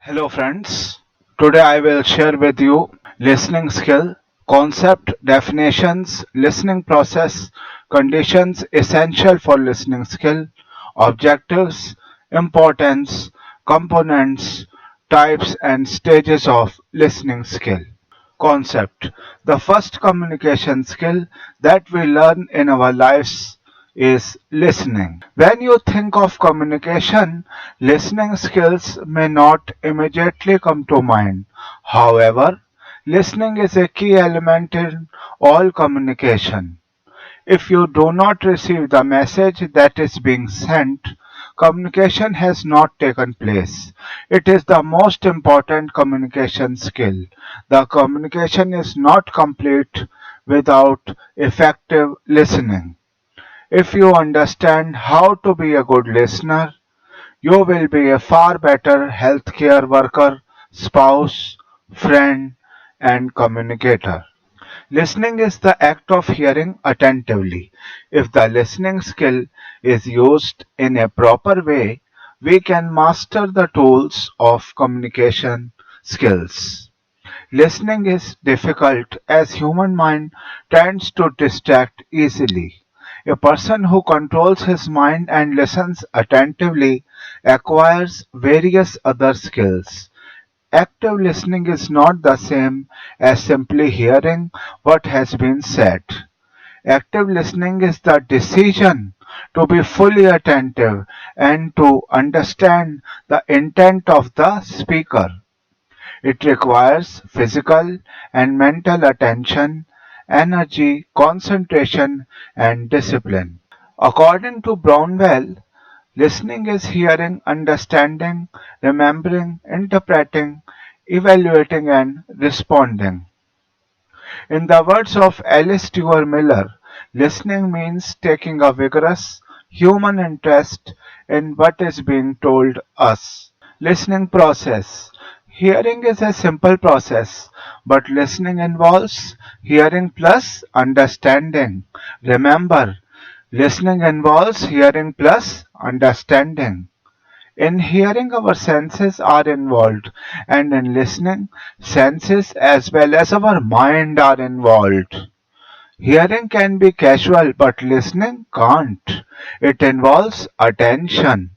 Hello friends. Today I will share with you listening skill, concept, definitions, listening process, conditions essential for listening skill, objectives, importance, components, types and stages of listening skill. Concept. The first communication skill that we learn in our lives is listening. When you think of communication, listening skills may not immediately come to mind. However, listening is a key element in all communication. If you do not receive the message that is being sent, communication has not taken place. It is the most important communication skill. The communication is not complete without effective listening. If you understand how to be a good listener, you will be a far better healthcare worker, spouse, friend, and communicator. Listening is the act of hearing attentively. If the listening skill is used in a proper way, we can master the tools of communication skills. Listening is difficult as human mind tends to distract easily. A person who controls his mind and listens attentively acquires various other skills. Active listening is not the same as simply hearing what has been said. Active listening is the decision to be fully attentive and to understand the intent of the speaker. It requires physical and mental attention, energy, concentration, and discipline. According to Brownwell, listening is hearing, understanding, remembering, interpreting, evaluating, and responding. In the words of Alice Stewart Miller, listening means taking a vigorous human interest in what is being told us. Listening process. Hearing is a simple process, but listening involves hearing plus understanding. Remember, listening involves hearing plus understanding. In hearing, our senses are involved, and in listening, senses as well as our mind are involved. Hearing can be casual, but listening can't. It involves attention.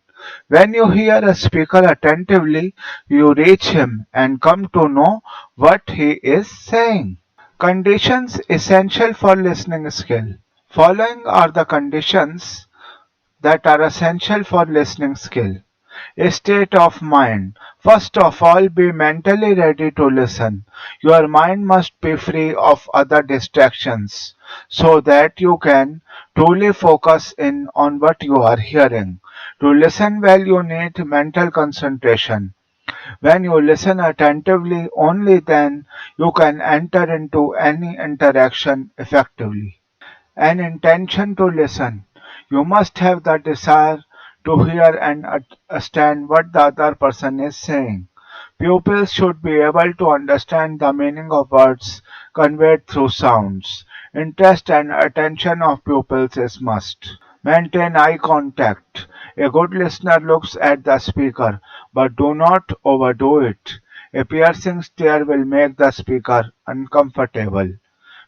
When you hear a speaker attentively, you reach him and come to know what he is saying. Conditions essential for listening skill. Following are the conditions that are essential for listening skill. A state of mind. First of all, be mentally ready to listen. Your mind must be free of other distractions so that you can truly focus in on what you are hearing. To listen well, you need mental concentration. When you listen attentively, only then you can enter into any interaction effectively. An intention to listen. You must have the desire to hear and understand what the other person is saying. Pupils should be able to understand the meaning of words conveyed through sounds. Interest and attention of pupils is must. Maintain eye contact. A good listener looks at the speaker, but do not overdo it. A piercing stare will make the speaker uncomfortable.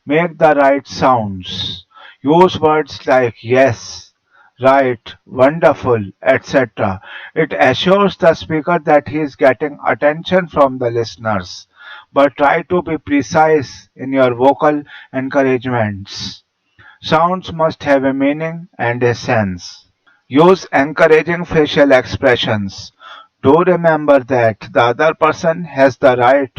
Make the right sounds. Use words like yes, right, wonderful, etc. It assures the speaker that he is getting attention from the listeners. But try to be precise in your vocal encouragements. Sounds must have a meaning and a sense. Use encouraging facial expressions. Do remember that the other person has the right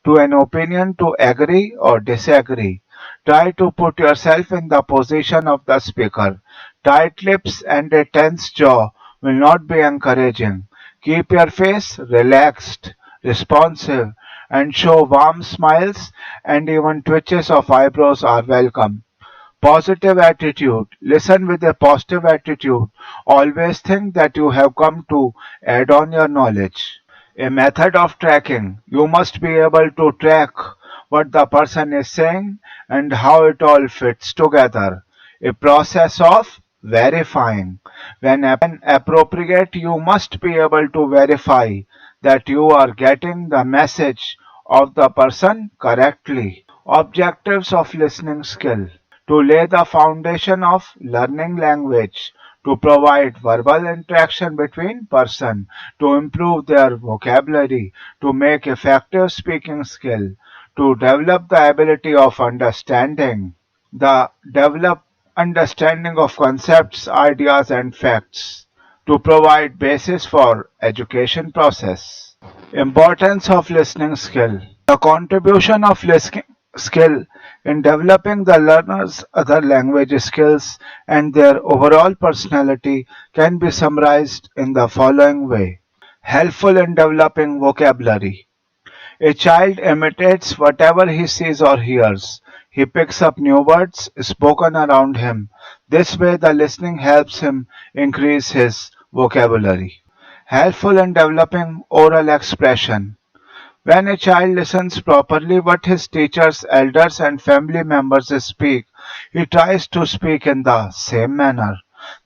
to an opinion to agree or disagree. Try to put yourself in the position of the speaker. Tight lips and a tense jaw will not be encouraging. Keep your face relaxed, responsive, and show warm smiles, and even twitches of eyebrows are welcome. Positive attitude. Listen with a positive attitude. Always think that you have come to add on your knowledge. A method of tracking. You must be able to track what the person is saying and how it all fits together. A process of verifying. When appropriate, you must be able to verify that you are getting the message of the person correctly. Objectives of listening skill: to lay the foundation of learning language, to provide verbal interaction between person, to improve their vocabulary, to make effective speaking skill, to develop the ability of understanding, the develop understanding of concepts, ideas and facts, to provide basis for education process. Importance of listening skill. The contribution of listening skill in developing the learner's other language skills and their overall personality can be summarized in the following way. Helpful in developing vocabulary. A child imitates whatever he sees or hears. He picks up new words spoken around him. This way, the listening helps him increase his vocabulary. Helpful in developing oral expression. When a child listens properly what his teachers, elders, and family members speak, he tries to speak in the same manner.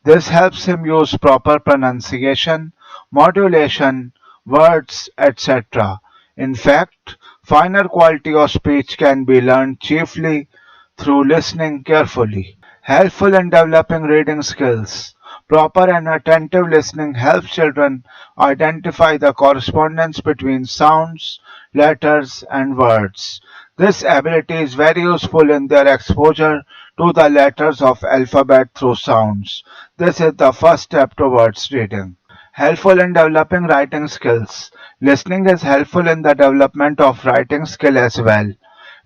This helps him use proper pronunciation, modulation, words, etc. In fact, finer quality of speech can be learned chiefly through listening carefully. Helpful in developing reading skills. Proper and attentive listening helps children identify the correspondence between sounds, letters, and words. This ability is very useful in their exposure to the letters of alphabet through sounds. This is the first step towards reading. Helpful in developing writing skills. Listening is helpful in the development of writing skill as well.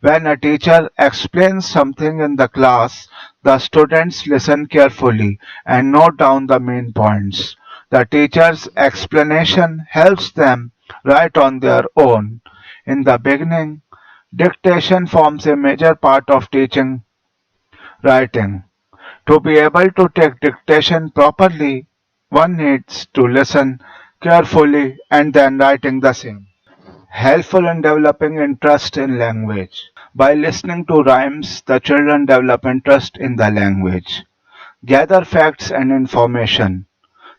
When a teacher explains something in the class, the students listen carefully and note down the main points. The teacher's explanation helps them write on their own. In the beginning, dictation forms a major part of teaching writing. To be able to take dictation properly, one needs to listen carefully and then writing the same. Helpful in developing interest in language. By listening to rhymes, the children develop interest in the language. Gather facts and information.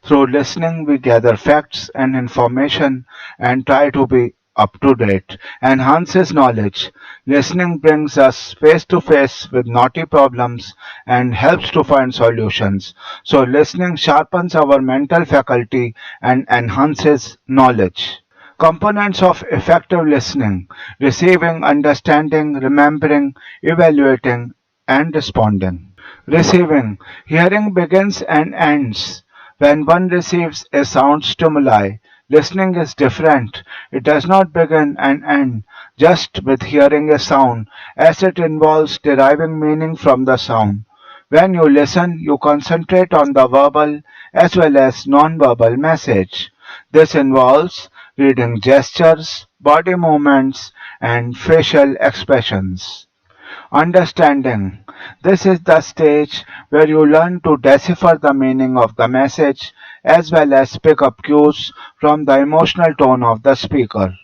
Through listening, we gather facts and information and try to be up to date. Enhances knowledge. Listening brings us face to face with knotty problems and helps to find solutions. So, listening sharpens our mental faculty and enhances knowledge. Components of effective listening: receiving, understanding, remembering, evaluating, and responding. Receiving: hearing begins and ends when one receives a sound stimuli. Listening is different. It does not begin and end just with hearing a sound, as it involves deriving meaning from the sound. When you listen, you concentrate on the verbal as well as non-verbal message. This involves reading gestures, body movements, and facial expressions. Understanding: this is the stage where you learn to decipher the meaning of the message as well as pick up cues from the emotional tone of the speaker.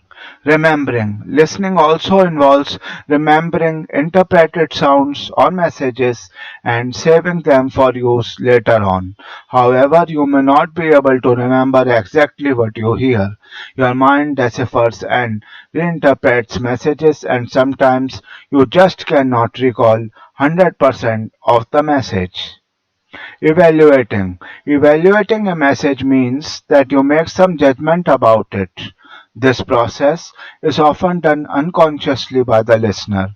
Remembering: listening also involves remembering interpreted sounds or messages and saving them for use later on. However, you may not be able to remember exactly what you hear. Your mind deciphers and reinterprets messages, and sometimes you just cannot recall 100% of the message. Evaluating. Evaluating a message means that you make some judgment about it. This process is often done unconsciously by the listener.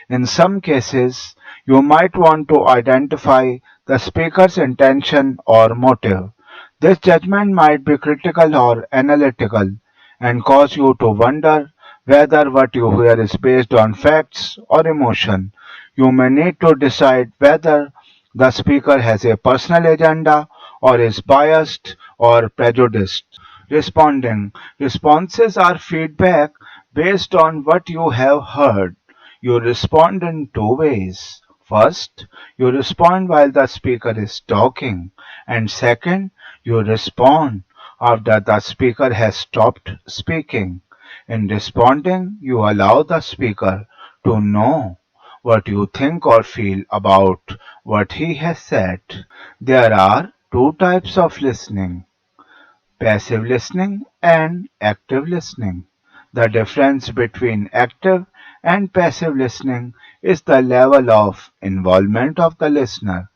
In some cases, you might want to identify the speaker's intention or motive. This judgment might be critical or analytical and cause you to wonder whether what you hear is based on facts or emotion. You may need to decide whether the speaker has a personal agenda or is biased or prejudiced. Responding. Responses are feedback based on what you have heard. You respond in two ways. First, you respond while the speaker is talking, and second, you respond after the speaker has stopped speaking. In responding, you allow the speaker to know what you think or feel about what he has said. There are two types of listening: passive listening and active listening. The difference between active and passive listening is the level of involvement of the listener.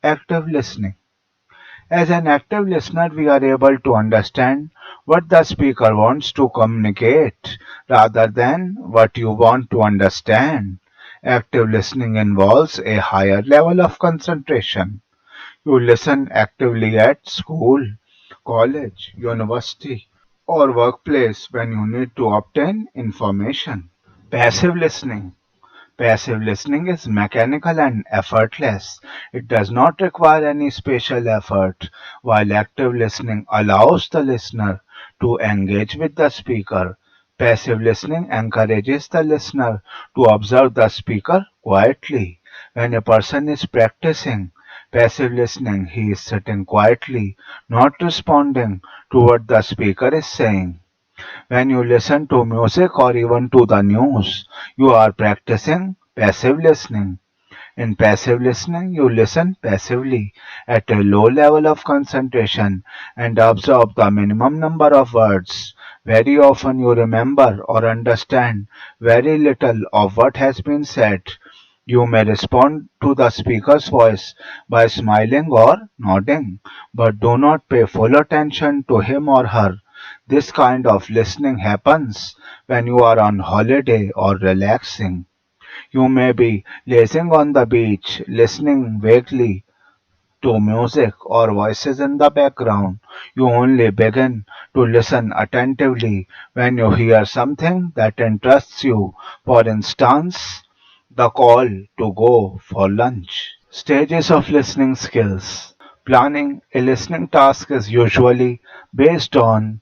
Active listening. As an active listener, we are able to understand what the speaker wants to communicate rather than what you want to understand. Active listening involves a higher level of concentration. You listen actively at school, college, university, or workplace when you need to obtain information. Passive listening. Passive listening is mechanical and effortless. It does not require any special effort, while active listening allows the listener to engage with the speaker. Passive listening encourages the listener to observe the speaker quietly. When a person is practicing passive listening, he is sitting quietly, not responding to what the speaker is saying. When you listen to music or even to the news, you are practicing passive listening. In passive listening, you listen passively at a low level of concentration and absorb the minimum number of words. Very often, you remember or understand very little of what has been said. You may respond to the speaker's voice by smiling or nodding, but do not pay full attention to him or her. This kind of listening happens when you are on holiday or relaxing. You may be lazing on the beach, listening vaguely to music or voices in the background. You only begin to listen attentively when you hear something that interests you. For instance, the call to go for lunch. Stages of listening skills. Planning a listening task is usually based on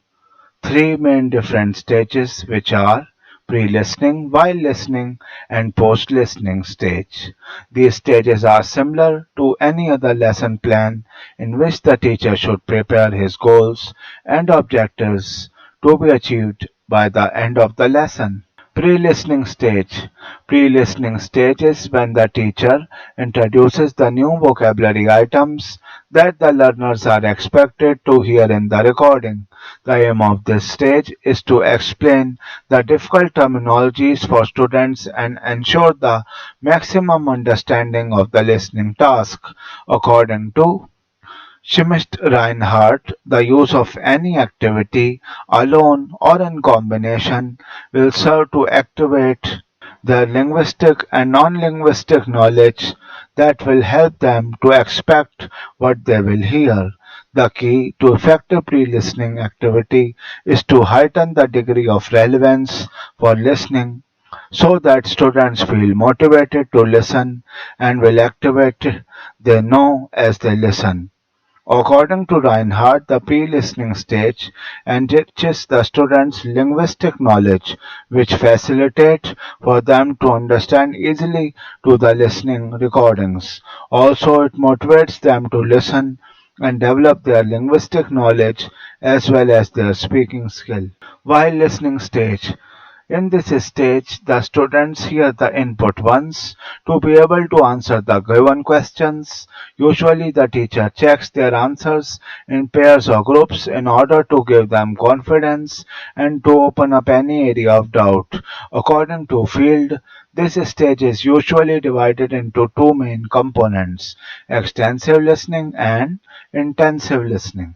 three main different stages, which are pre-listening, while listening, and post-listening stage. These stages are similar to any other lesson plan in which the teacher should prepare his goals and objectives to be achieved by the end of the lesson. Pre-listening stage. Pre-listening stage is when the teacher introduces the new vocabulary items that the learners are expected to hear in the recording. The aim of this stage is to explain the difficult terminologies for students and ensure the maximum understanding of the listening task. According to Schmidt-Reinhardt, the use of any activity, alone or in combination, will serve to activate their linguistic and non-linguistic knowledge that will help them to expect what they will hear. The key to effective pre-listening activity is to heighten the degree of relevance for listening so that students feel motivated to listen and will activate they know as they listen. According to Reinhardt, the pre-listening stage enriches the students' linguistic knowledge, which facilitates for them to understand easily to the listening recordings. Also, it motivates them to listen and develop their linguistic knowledge as well as their speaking skill. While listening stage. In this stage, the students hear the input once to be able to answer the given questions. Usually, the teacher checks their answers in pairs or groups in order to give them confidence and to open up any area of doubt. According to Field, this stage is usually divided into two main components: extensive listening and intensive listening.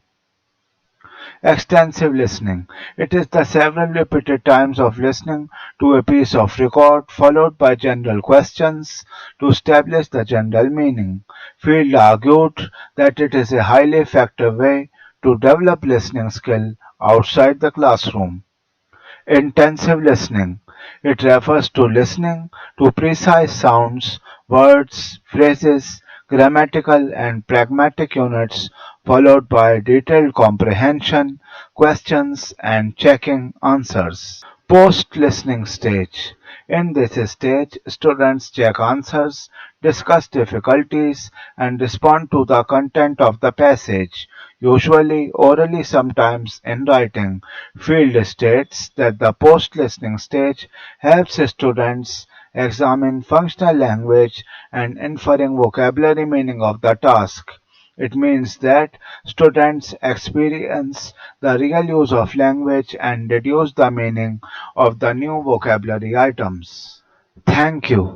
Extensive listening. It is the several repeated times of listening to a piece of record followed by general questions to establish the general meaning. Field argued that it is a highly effective way to develop listening skill outside the classroom. Intensive listening. It refers to listening to precise sounds, words, phrases, grammatical and pragmatic units, followed by detailed comprehension, questions, and checking answers. Post-listening stage. In this stage, students check answers, discuss difficulties, and respond to the content of the passage, usually orally, sometimes in writing. Field states that the post-listening stage helps students examine functional language and inferring vocabulary meaning of the task. It means that students experience the real use of language and deduce the meaning of the new vocabulary items. Thank you.